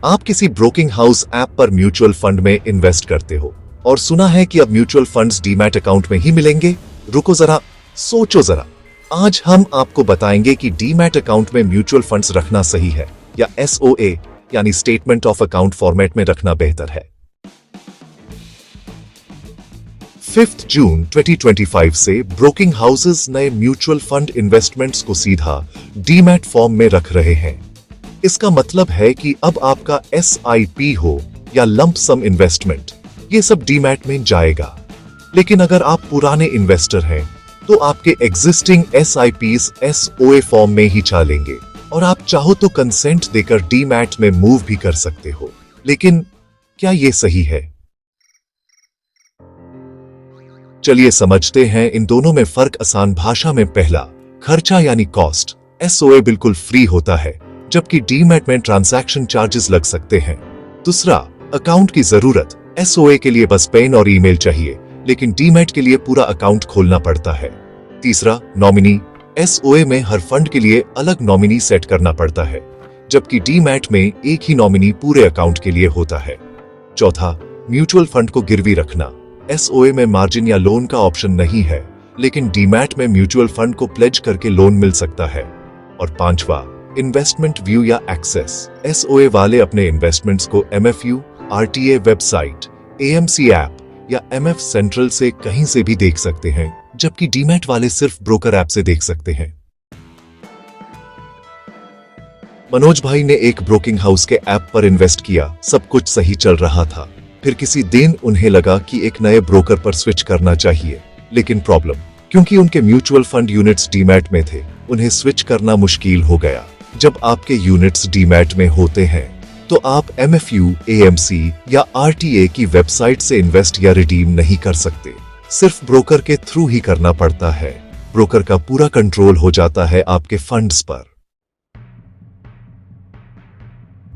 आप किसी broking house app पर म्यूचुअल फंड में इन्वेस्ट करते हो और सुना है कि अब म्यूचुअल फंड्स डीमैट अकाउंट में ही मिलेंगे। रुको जरा, सोचो जरा। आज हम आपको बताएंगे कि डीमैट अकाउंट में म्यूचुअल फंड्स रखना सही है या SOA यानी स्टेटमेंट ऑफ अकाउंट फॉर्मेट में रखना बेहतर है। 5 जून 2025 से ब्रोकिंग हाउसेस नए म्यूचुअल फंड इन्वेस्टमेंट्स को सीधा डीमैट फॉर्म में रख रहे हैं। इसका मतलब है कि अब आपका SIP हो या लंप सम इन्वेस्टमेंट, ये सब डीमैट में जाएगा। लेकिन अगर आप पुराने इन्वेस्टर हैं तो आपके एग्जिस्टिंग SIPs SOA फॉर्म में ही चलेंगे और आप चाहो तो कंसेंट देकर डीमैट में मूव भी कर सकते हो। लेकिन क्या ये सही है? चलिए समझते हैं इन दोनों में फर्क आसान भाषा में। पहला, खर्चा यानी कॉस्ट। SOA बिल्कुल फ्री होता है जबकि डीमैट में ट्रांजैक्शन चार्जेस लग सकते हैं। दूसरा, अकाउंट की जरूरत। SOA के लिए बस पेन और ईमेल चाहिए, लेकिन डीमैट के लिए पूरा अकाउंट खोलना पड़ता है। तीसरा, नॉमिनी। SOA में हर फंड के लिए अलग नॉमिनी सेट करना पड़ता है, जबकि डीमैट में एक ही नॉमिनी पूरे अकाउंट के लिए होता है। चौथा, म्यूचुअल फंड को गिरवी रखना। SOA में मार्जिन या लोन का ऑप्शन नहीं है, लेकिन डीमैट में म्यूचुअल फंड को प्लेज करके लोन मिल सकता है। और पांचवा, इन्वेस्टमेंट व्यू या एक्सेस। SOA वाले अपने इन्वेस्टमेंट्स को MFU, RTA website, AMC app या MF सेंट्रल से कहीं से भी देख सकते हैं, जबकि डीमैट वाले सिर्फ ब्रोकर ऐप से देख सकते हैं। मनोज भाई ने एक ब्रोकिंग हाउस के ऐप पर इन्वेस्ट किया, सब कुछ सही चल रहा था। फिर किसी दिन उन्हें लगा कि एक नए ब्रोकर पर स्विच करना चाहिए, लेकिन प्रॉब्लम, क्योंकि उनके म्यूचुअल फंड यूनिट्स डीमैट में थे, उन्हें स्विच करना मुश्किल हो गया। जब आपके यूनिट्स डीमैट में होते हैं तो आप MFU, AMC या RTA की वेबसाइट से इन्वेस्ट या रिडीम नहीं कर सकते, सिर्फ ब्रोकर के थ्रू ही करना पड़ता है। ब्रोकर का पूरा कंट्रोल हो जाता है आपके फंड्स पर।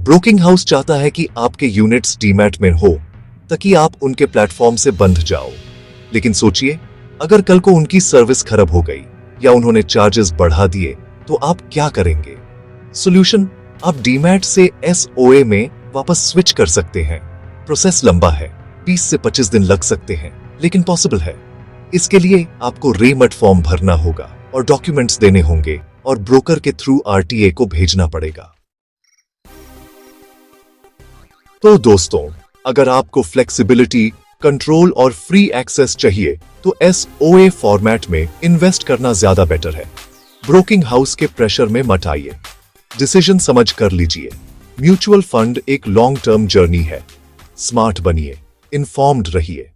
ब्रोकिंग हाउस चाहता है कि आपके यूनिट्स डीमैट में हो ताकि आप उनके प्लेटफॉर्म से बंध जाओ। लेकिन सोचिए, अगर कल को उनकी सर्विस खराब हो गई या उन्होंने चार्जेस बढ़ा दिए तो आप क्या करेंगे? सॉल्यूशन, आप डीमैट से SOA में वापस स्विच कर सकते हैं। प्रोसेस लंबा है, 20 से 25 दिन लग सकते हैं, लेकिन पॉसिबल है। इसके लिए आपको रेमट फॉर्म भरना होगा और डॉक्यूमेंट्स देने होंगे और ब्रोकर के थ्रू RTA को भेजना पड़ेगा। तो दोस्तों, अगर आपको फ्लेक्सिबिलिटी, कंट्रोल और फ्री एक्सेस चाहिए तो SOA फॉर्मेट में इन्वेस्ट करना ज्यादा बेटर है। ब्रोकिंग हाउस के प्रेशर में मत आइए, डिसीजन समझ कर लीजिए। म्यूचुअल फंड एक लॉन्ग टर्म जर्नी है। स्मार्ट बनिए, इन्फॉर्म्ड रहिए।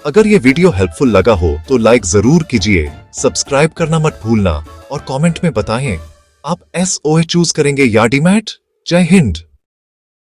अगर ये वीडियो हेल्पफुल लगा हो तो लाइक जरूर कीजिए, सब्सक्राइब करना मत भूलना और कमेंट में बताएं आप SOA चूज करेंगे या डीमैट। जय हिंद।